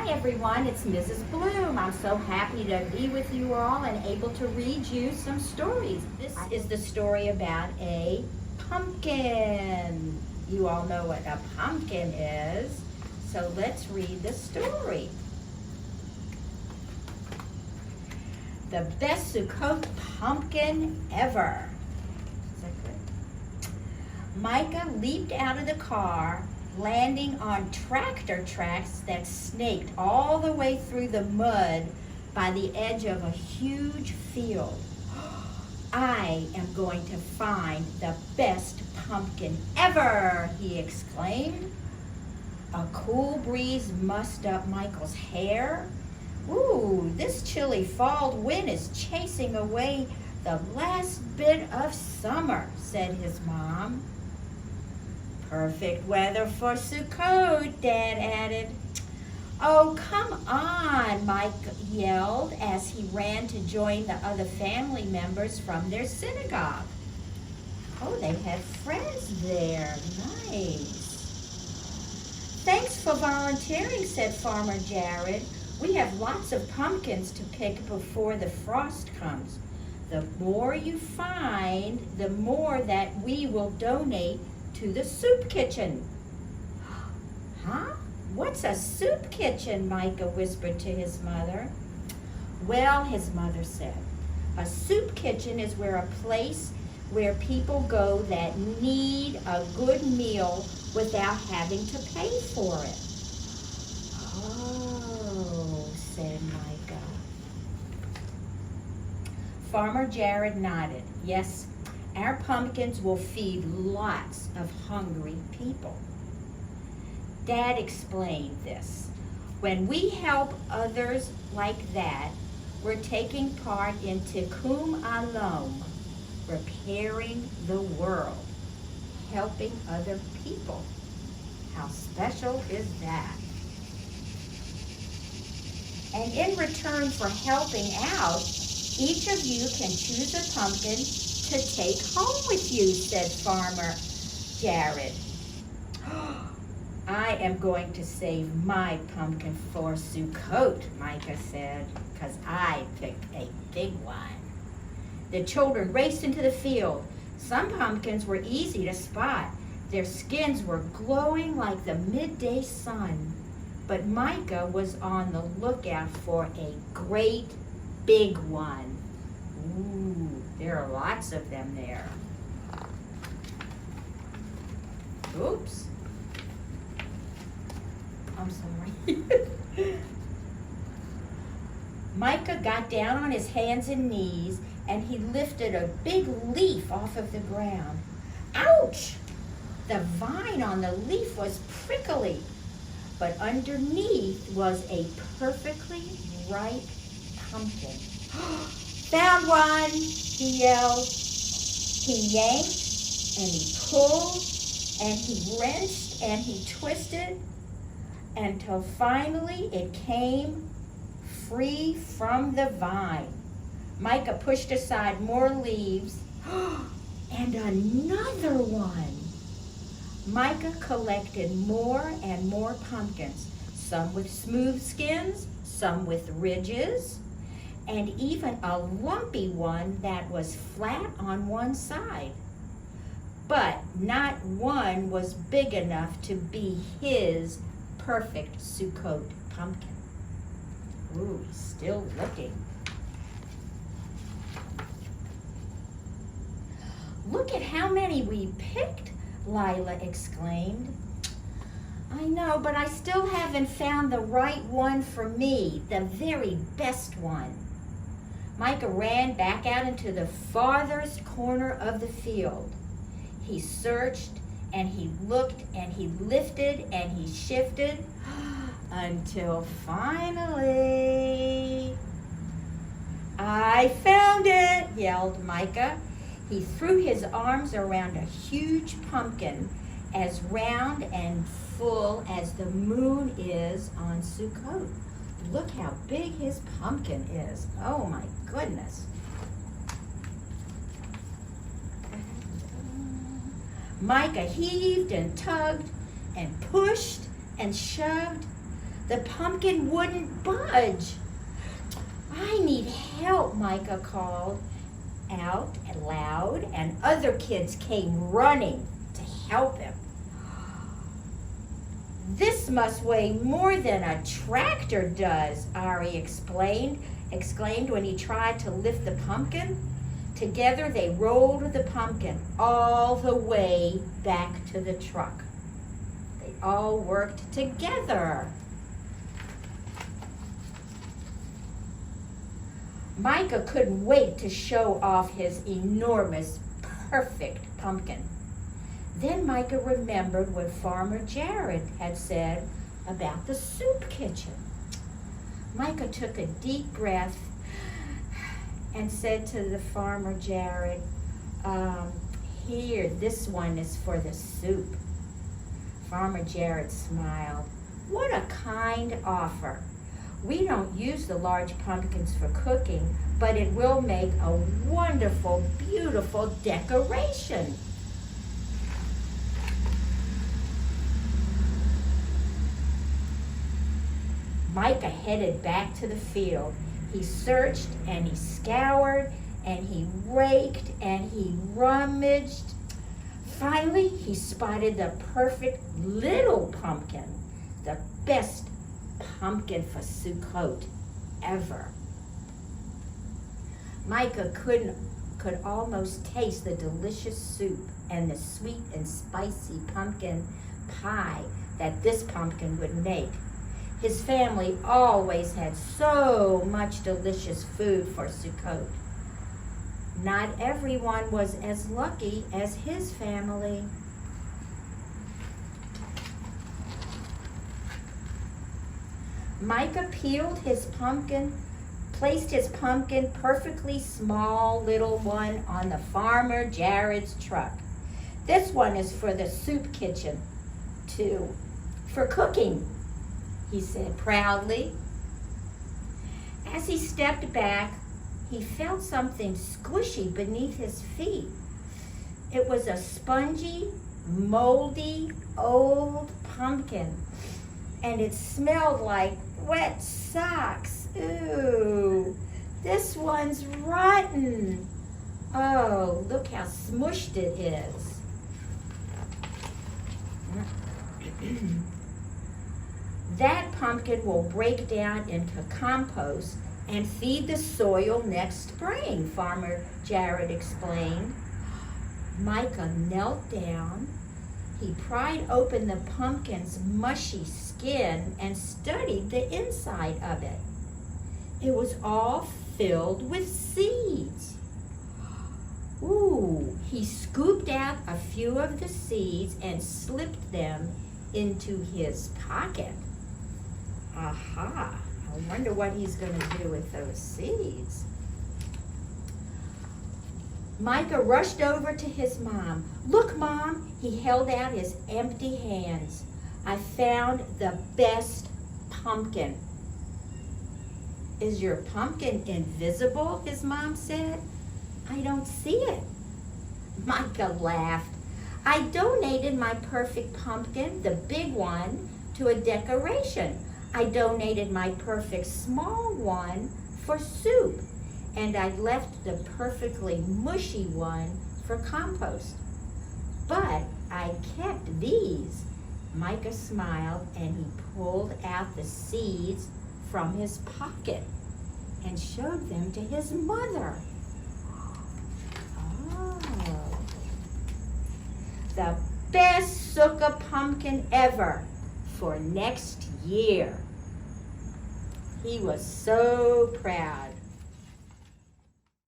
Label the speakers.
Speaker 1: Hi everyone, it's Mrs. Bloom. I'm so happy to be with you all and able to read you some stories. This is the story about a pumpkin. You all know what a pumpkin is, so let's read the story. The best Sukkot pumpkin ever. Is that good? Micah leaped out of the car, landing on tractor tracks that snaked all the way through the mud by the edge of a huge field. I am going to find the best pumpkin ever, he exclaimed. A cool breeze mussed up Michael's hair. Ooh, this chilly fall wind is chasing away the last bit of summer, said his mom. Perfect weather for Sukkot, Dad added. Oh, come on, Mike yelled as he ran to join the other family members from their synagogue. Oh, they had friends there. Nice. Thanks for volunteering, said Farmer Jared. We have lots of pumpkins to pick before the frost comes. The more you find, the more that we will donate to the soup kitchen. Huh? What's a soup kitchen? Micah whispered to his mother. Well, his mother said, a soup kitchen is a place where people go that need a good meal without having to pay for it. Oh, said Micah. Farmer Jared nodded. Yes, our pumpkins will feed lots of hungry people. Dad explained this. When we help others like that, we're taking part in Tikkun Olam, repairing the world, helping other people. How special is that? And in return for helping out, each of you can choose a pumpkin to take home with you, said Farmer Jared. I am going to save my pumpkin for Sukkot, Micah said, because I picked a big one. The children raced into the field. Some pumpkins were easy to spot. Their skins were glowing like the midday sun. But Micah was on the lookout for a great big one. Ooh, there are lots of them there. Oops. I'm sorry. Micah got down on his hands and knees and he lifted a big leaf off of the ground. Ouch! The vine on the leaf was prickly, but underneath was a perfectly ripe pumpkin. Found one, he yelled. He yanked and he pulled and he wrenched and he twisted until finally it came free from the vine. Micah pushed aside more leaves and another one. Micah collected more and more pumpkins, some with smooth skins, some with ridges, and even a lumpy one that was flat on one side. But not one was big enough to be his perfect Sukkot pumpkin. Ooh, he's still looking. Look at how many we picked, Lila exclaimed. I know, but I still haven't found the right one for me, the very best one. Micah ran back out into the farthest corner of the field. He searched and he looked and he lifted and he shifted until finally, I found it, yelled Micah. He threw his arms around a huge pumpkin as round and full as the moon is on Sukkot. Look how big his pumpkin is. Oh my goodness. Micah heaved and tugged and pushed and shoved. The pumpkin wouldn't budge. I need help, Micah called out loud, and other kids came running to help him. This must weigh more than a tractor does, Ari exclaimed when he tried to lift the pumpkin. Together they rolled the pumpkin all the way back to the truck. They all worked together. Micah couldn't wait to show off his enormous, perfect pumpkin. Then Micah remembered what Farmer Jared had said about the soup kitchen. Micah took a deep breath and said to the Farmer Jared, "Here, this one is for the soup." Farmer Jared smiled. "What a kind offer. We don't use the large pumpkins for cooking, but it will make a wonderful, beautiful decoration." Micah headed back to the field. He searched and he scoured and he raked and he rummaged. Finally, he spotted the perfect little pumpkin, the best pumpkin for Sukkot ever. Micah could almost taste the delicious soup and the sweet and spicy pumpkin pie that this pumpkin would make. His family always had so much delicious food for Sukkot. Not everyone was as lucky as his family. Micah placed his pumpkin, perfectly small little one, on the Farmer Jared's truck. "This one is for the soup kitchen, too, for cooking," he said proudly. As he stepped back, he felt something squishy beneath his feet. It was a spongy, moldy, old pumpkin, and it smelled like wet socks. Ooh, this one's rotten. Oh, look how smushed it is. That pumpkin will break down into compost and feed the soil next spring, Farmer Jared explained. Micah knelt down. He pried open the pumpkin's mushy skin and studied the inside of it. It was all filled with seeds. Ooh, he scooped out a few of the seeds and slipped them into his pocket. Aha, I wonder what he's going to do with those seeds. Micah rushed over to his mom. "Look, Mom," he held out his empty hands. "I found the best pumpkin." "Is your pumpkin invisible?" his mom said. "I don't see it." Micah laughed. "I donated my perfect pumpkin, the big one, to a decoration. I donated my perfect small one for soup, and I left the perfectly mushy one for compost. But I kept these." Micah smiled and he pulled out the seeds from his pocket and showed them to his mother. Oh, the best Sukkot pumpkin ever for next year. He was so proud.